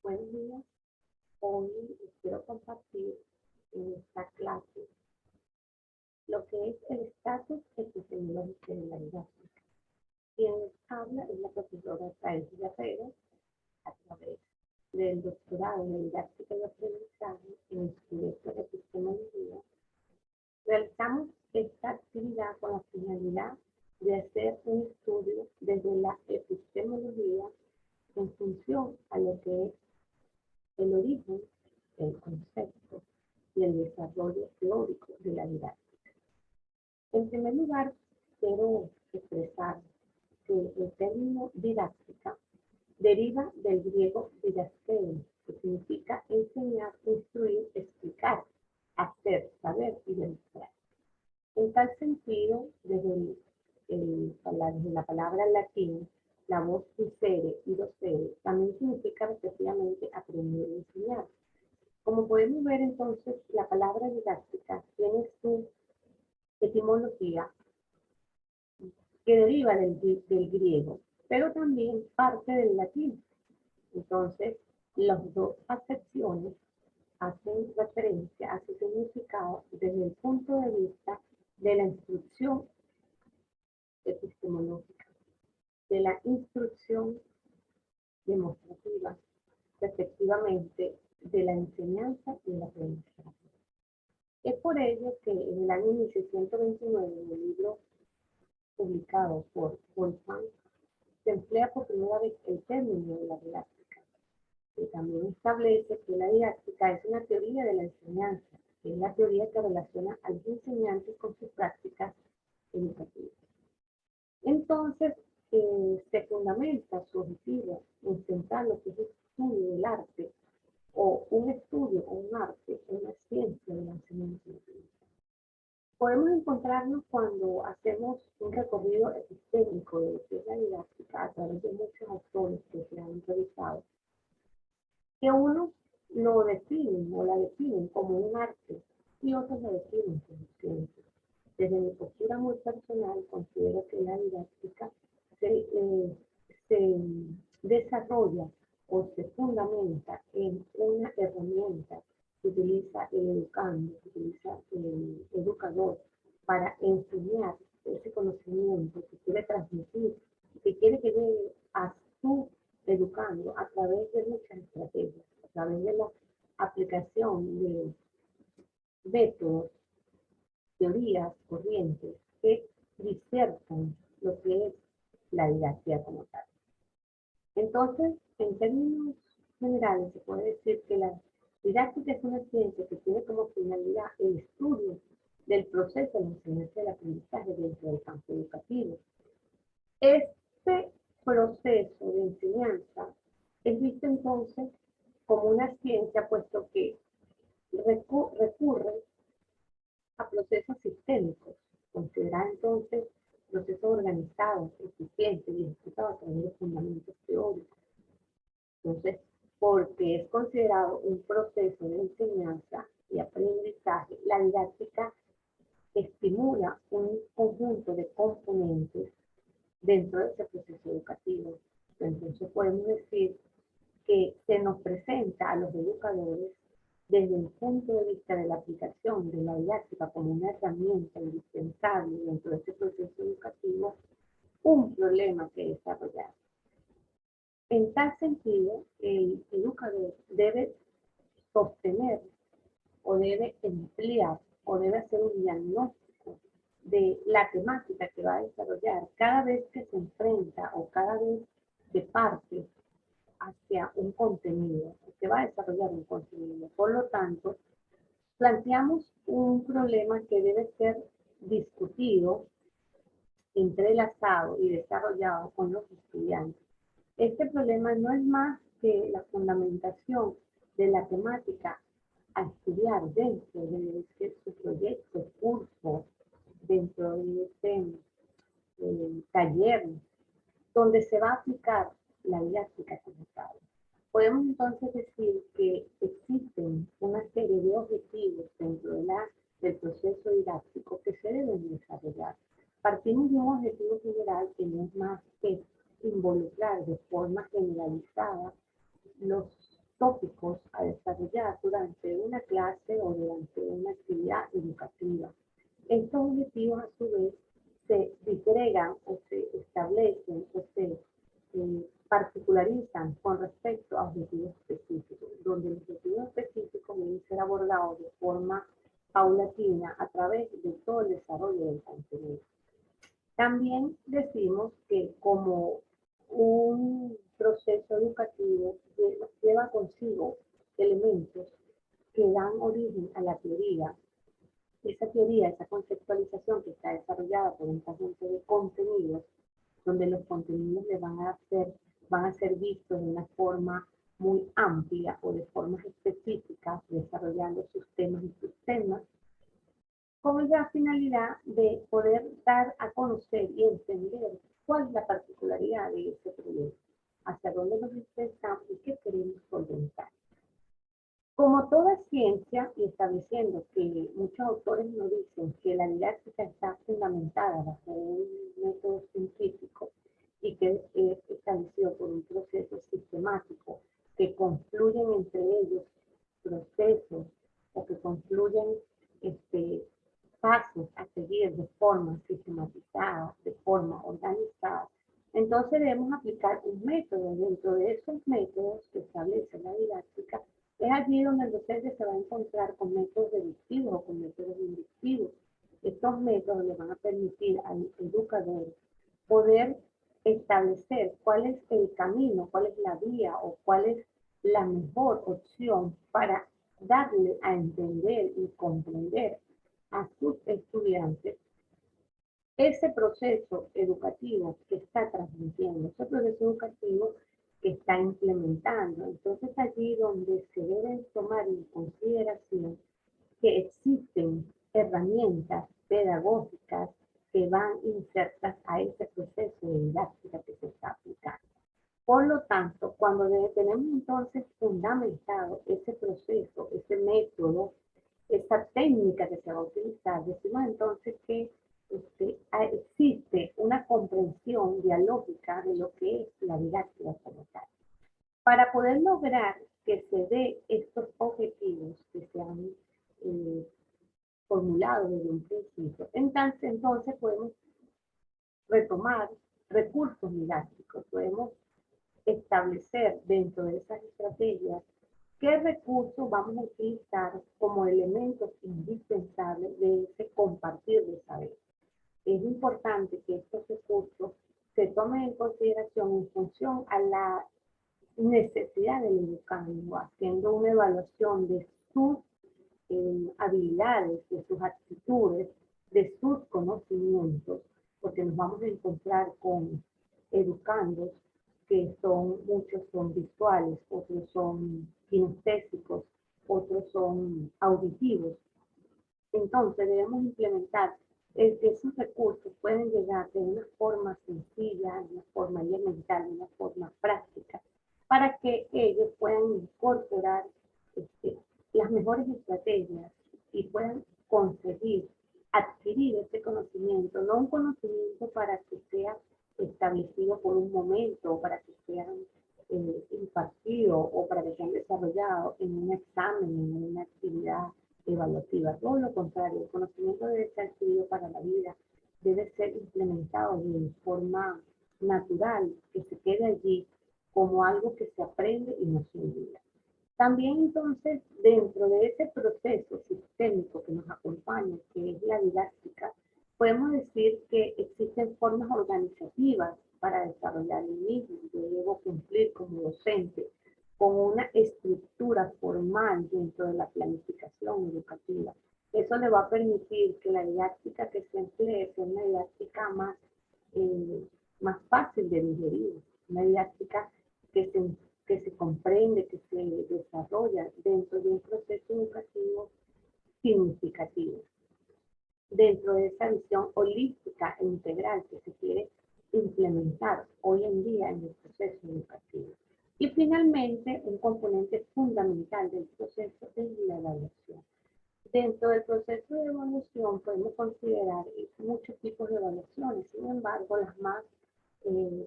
Buenos días. Hoy quiero compartir en esta clase lo que es el estatus epistemológico de la didáctica. Quien habla es la profesora Thais Guerrero a través del doctorado en didáctica y aprendizaje en estudios de epistemología. Realizamos esta actividad con la finalidad de hacer un estudio desde la epistemología en función a lo que es el origen, el concepto y el desarrollo teórico de la didáctica. En primer lugar, quiero expresar que el término didáctica deriva del griego didaskeo, que significa enseñar, instruir, explicar, hacer, saber y demostrar. En tal sentido, desde la palabra latín, la voz dicere y docere también significa respectivamente aprender y enseñar. Como podemos ver entonces, la palabra didáctica tiene su etimología que deriva del griego, pero también parte del latín. Entonces, las dos acepciones hacen referencia a su significado desde el punto de vista de la instrucción epistemológica, de la instrucción demostrativa, respectivamente, de la enseñanza y el aprendizaje. Es por ello que en el año 1629, en el libro publicado por Wolfgang, se emplea por primera vez el término de la didáctica, que también establece que la didáctica es una teoría de la enseñanza, que es la teoría que relaciona a los enseñantes con sus prácticas educativas. Entonces, se fundamenta su objetivo en centrar lo que es el estudio del arte, o un estudio o un arte, una ciencia de la enseñanza y la aprendizaje. Podemos encontrarnos cuando hacemos un recorrido epistémico de lo que es la didáctica a través de muchos autores que se han revisado, que unos lo definen o la definen como un arte y otros lo definen como ciencia. Desde mi postura muy personal, considero que la didáctica se desarrolla o se fundamenta en una herramienta que utiliza el educando, que utiliza el educador para enseñar ese conocimiento que quiere transmitir, que quiere que llegue a su educando a través de muchas estrategias, a través de la aplicación de métodos, teorías, corrientes que disertan lo que es la didáctica como tal. Entonces, en términos generales, se puede decir que la didáctica es una ciencia que tiene como finalidad el estudio del proceso de la enseñanza y el aprendizaje dentro del campo educativo. Este proceso de enseñanza es visto entonces como una ciencia, puesto que recurre a procesos sistémicos, considerar entonces procesos organizados, eficientes y ejecutados a través de fundamentos teóricos. Entonces, porque es considerado un proceso de enseñanza y aprendizaje, la didáctica estimula un conjunto de componentes dentro de ese proceso educativo. Entonces podemos decir que se nos presenta a los educadores desde el punto de vista de la aplicación de la didáctica como una herramienta indispensable dentro de este proceso educativo, un problema que desarrollar. En tal sentido, el educador debe sostener o debe emplear o debe hacer un diagnóstico de la temática que va a desarrollar cada vez que se enfrenta o cada vez que parte hacia un contenido, que va a desarrollar un contenido. Por lo tanto, planteamos un problema que debe ser discutido, entrelazado y desarrollado con los estudiantes. Este problema no es más que la fundamentación de la temática a estudiar dentro de su proyecto, curso, dentro de este taller, donde se va a aplicar la didáctica como tal. Podemos entonces decir que existen una serie de objetivos dentro del proceso didáctico que se deben desarrollar. Partimos de un objetivo general que no es más que involucrar de forma generalizada los tópicos a desarrollar durante una clase o durante una actividad educativa. Estos objetivos, a su vez, se disgregan o se establecen o se particularizan con respecto a objetivos específicos, donde los objetivos específicos deben ser abordados de forma paulatina a través de todo el desarrollo del contenido. También decimos que como un proceso educativo lleva consigo elementos que dan origen a la teoría, esa teoría, esa conceptualización que está desarrollada por un conjunto de contenidos, donde los contenidos van a ser vistos de una forma muy amplia o de formas específicas, desarrollando sus temas y sus temas, con la finalidad de poder dar a conocer y entender cuál es la particularidad de ese proyecto, hacia dónde nos enfrentamos y qué queremos solventar. Como toda ciencia, y estableciendo que muchos autores nos dicen que la didáctica está fundamentada bajo un método científico y que es establecido por un proceso sistemático, que confluyen entre ellos procesos o que confluyen pasos a seguir de forma sistematizada, de forma organizada, entonces debemos aplicar un método. Dentro de esos métodos que establece la didáctica, es allí donde el docente se va a encontrar con métodos deductivos o con métodos inductivos. Estos métodos le van a permitir al educador poder establecer cuál es el camino, cuál es la vía o cuál es la mejor opción para darle a entender y comprender a sus estudiantes ese proceso educativo que está transmitiendo, ese proceso educativo que está implementando. Entonces allí donde se debe tomar en consideración que existen herramientas pedagógicas que van insertas a ese proceso de didáctica que se está aplicando. Por lo tanto, cuando tenemos entonces fundamentado ese proceso, ese método, esta técnica que se va a utilizar, decimos entonces que existe una comprensión dialógica de lo que es la didáctica como tal. Para poder lograr que se dé estos objetivos que se han formulado desde un principio, entonces podemos retomar recursos didácticos, podemos establecer dentro de esas estrategias qué recursos vamos a utilizar como elementos indispensables de ese compartir de saber. Es importante que estos recursos se tomen en consideración en función a la necesidad del educando, haciendo una evaluación de sus habilidades, de sus actitudes, de sus conocimientos, porque nos vamos a encontrar con educandos que muchos son visuales, otros son kinestésicos, otros son auditivos. Entonces debemos implementar que esos recursos pueden llegar de una forma sencilla, de una forma elemental, de una forma práctica, para que ellos puedan incorporar las mejores estrategias y puedan conseguir adquirir ese conocimiento, no un conocimiento para que sea establecido por un momento o para que sean impartido o para que sean desarrollados en un examen, en una actividad evaluativa. Todo lo contrario, el conocimiento debe ser adquirido para la vida, debe ser implementado de forma natural, que se quede allí como algo que se aprende y no se olvida. También entonces, dentro de ese proceso sistémico que nos acompaña, que es la didáctica, podemos decir que existen formas organizativas para desarrollar el mismo. Yo debo cumplir como docente con una estructura formal dentro de la planificación educativa. Eso le va a permitir que la didáctica que se emplee sea una didáctica más fácil de digerir, una didáctica que se comprende, que se desarrolla dentro de un proceso educativo significativo, dentro de esa visión holística e integral que se quiere implementar hoy en día en el proceso educativo. Y finalmente, un componente fundamental del proceso es la evaluación. Dentro del proceso de evaluación podemos considerar muchos tipos de evaluaciones, sin embargo, las más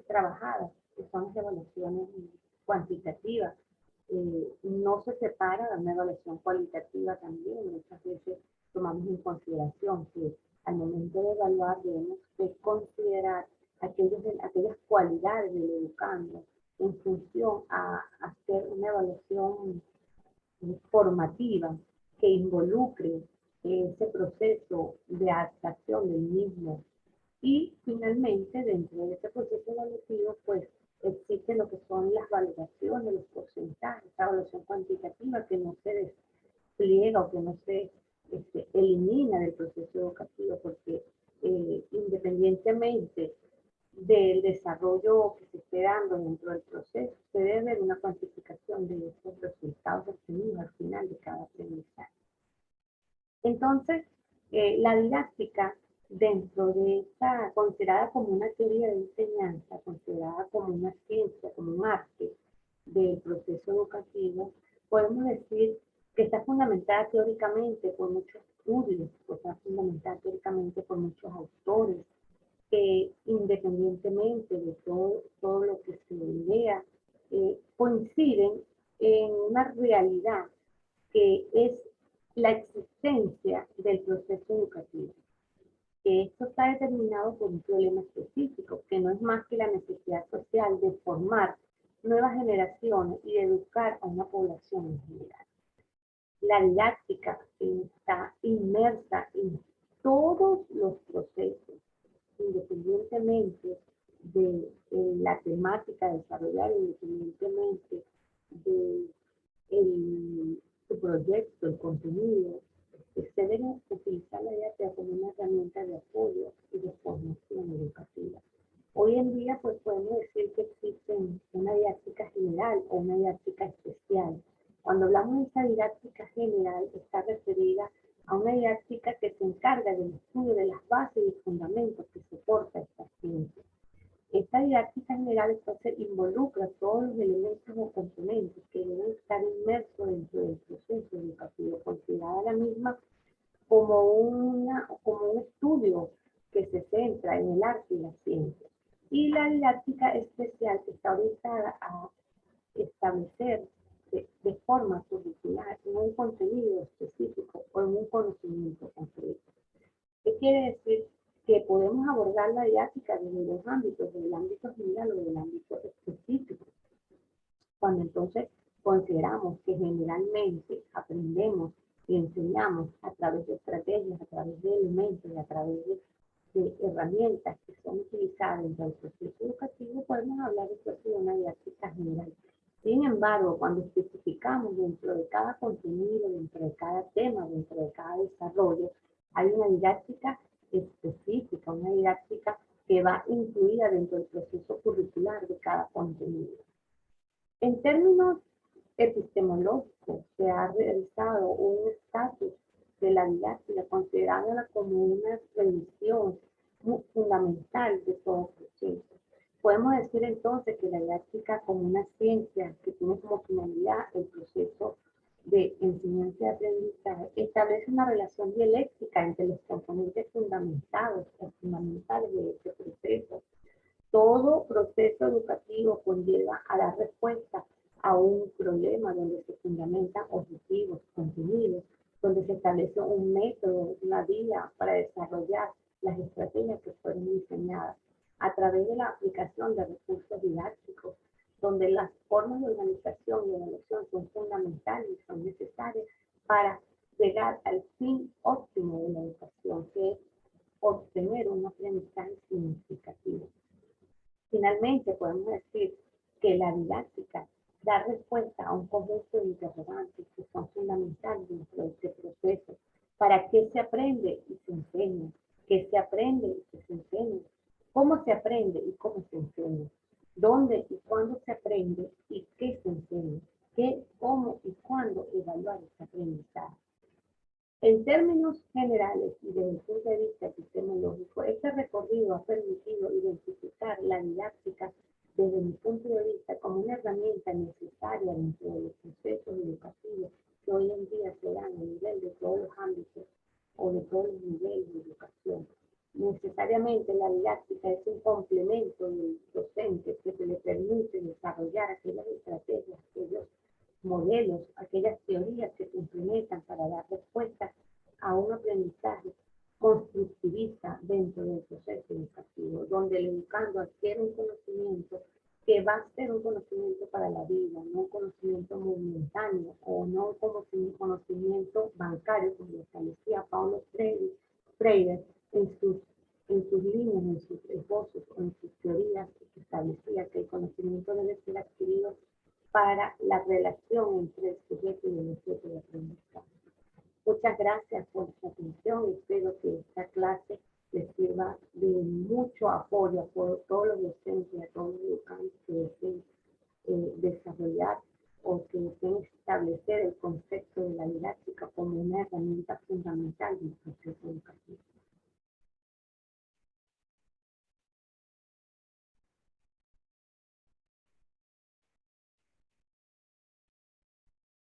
trabajadas, que son las evaluaciones cuantitativas, no se separa de una evaluación cualitativa también. Muchas veces tomamos en consideración que al momento de evaluar debemos de considerar aquellas cualidades del educando en función a hacer una evaluación formativa que involucre ese proceso de adaptación del mismo. Y finalmente, dentro de ese proceso evaluativo, pues existe lo que son las valoraciones, los porcentajes, la evaluación cuantitativa que no se despliega o que no se elimina del proceso educativo, porque independientemente del desarrollo que se esté dando dentro del proceso, se debe ver una cuantificación de esos resultados obtenidos al final de cada aprendizaje. Entonces, la didáctica, dentro de esta, considerada como una teoría de enseñanza, considerada como una ciencia, como un arte del proceso educativo, podemos decir que está fundamentada teóricamente por muchos estudios, está fundamentada teóricamente por muchos autores, que independientemente de todo lo que se lea, coinciden en una realidad que es la existencia del proceso educativo. Que esto está determinado por un problema específico, que no es más que la necesidad social de formar nuevas generaciones y de educar a una población en general. La didáctica está inmersa en todos los procesos, independientemente de la temática desarrollada, independientemente de su proyecto, el contenido, se debe utilizar la didáctica como una herramienta de apoyo y de formación educativa. Hoy en día, pues podemos decir que existe una didáctica general o una didáctica especial. Cuando hablamos de esa didáctica general, está referida a una didáctica que se encarga del estudio de las bases y fundamentos que soporta esta ciencia. Esta didáctica general entonces involucra todos los elementos o componentes que deben estar inmersos dentro del proceso educativo, considerada la misma como un estudio que se centra en el arte y la ciencia. Y la didáctica especial está orientada a establecer de forma curricular en un contenido específico o en un conocimiento concreto. ¿Qué quiere decir? Que podemos abordar la didáctica desde los ámbitos, desde el ámbito general o del ámbito específico. Cuando entonces consideramos que generalmente aprendemos y enseñamos a través de estrategias, a través de elementos y a través de herramientas que son utilizadas dentro del proceso educativo, podemos hablar de una didáctica general. Sin embargo, cuando especificamos dentro de cada contenido, dentro de cada tema, dentro de cada desarrollo, hay una didáctica específica, una didáctica que va incluida dentro del proceso curricular de cada contenido. En términos epistemológicos, se ha realizado un estatus de la didáctica considerándola como una revisión fundamental de todo proceso. Podemos decir entonces que la didáctica como una ciencia que tiene como finalidad el proceso de enseñanza y aprendizaje establece una relación dialéctica entre los componentes fundamentales de este proceso. Todo proceso educativo conlleva a dar respuesta a un problema donde se fundamentan objetivos, contenidos, donde se establece un método, una vía para desarrollar las estrategias que fueron diseñadas a través de la aplicación de recursos didácticos, donde las formas de organización y evaluación son fundamentales y son necesarias para llegar al fin óptimo de la educación, que es obtener un aprendizaje significativo. Finalmente, podemos decir que la didáctica da respuesta a un conjunto de interrogantes que son fundamentales dentro de este proceso. ¿Para qué se aprende y se enseña? ¿Qué se aprende y qué se enseña? ¿Cómo se aprende y cómo se enseña? ¿Dónde y cuándo se aprende y qué se enseña? ¿Qué, cómo y cuándo evaluar este aprendizaje? En términos generales y desde el punto de vista epistemológico, este recorrido ha permitido identificar la didáctica desde mi punto de vista como una herramienta necesaria dentro de los procesos educativos que hoy en día se dan a nivel de todos los ámbitos o de todos los niveles de educación. Necesariamente la didáctica es un complemento del docente que se le permite desarrollar aquellas estrategias, aquellos modelos, aquellas teorías que se implementan para dar respuesta a un aprendizaje constructivista dentro del proceso educativo, donde el educando adquiere un conocimiento que va a ser un conocimiento para la vida, no un conocimiento momentáneo o no un conocimiento bancario, como lo establecía Paulo Freire en sus líneas, en sus esbozos o en sus teorías, que establecía que el conocimiento debe ser adquirido para la relación entre el sujeto y el objeto de aprendizaje. Muchas gracias por su atención. Espero que esta clase les sirva de mucho apoyo a todos los docentes, a todos los educantes que deseen desarrollar o que deseen establecer el concepto de la didáctica como una herramienta fundamental del proceso educativo.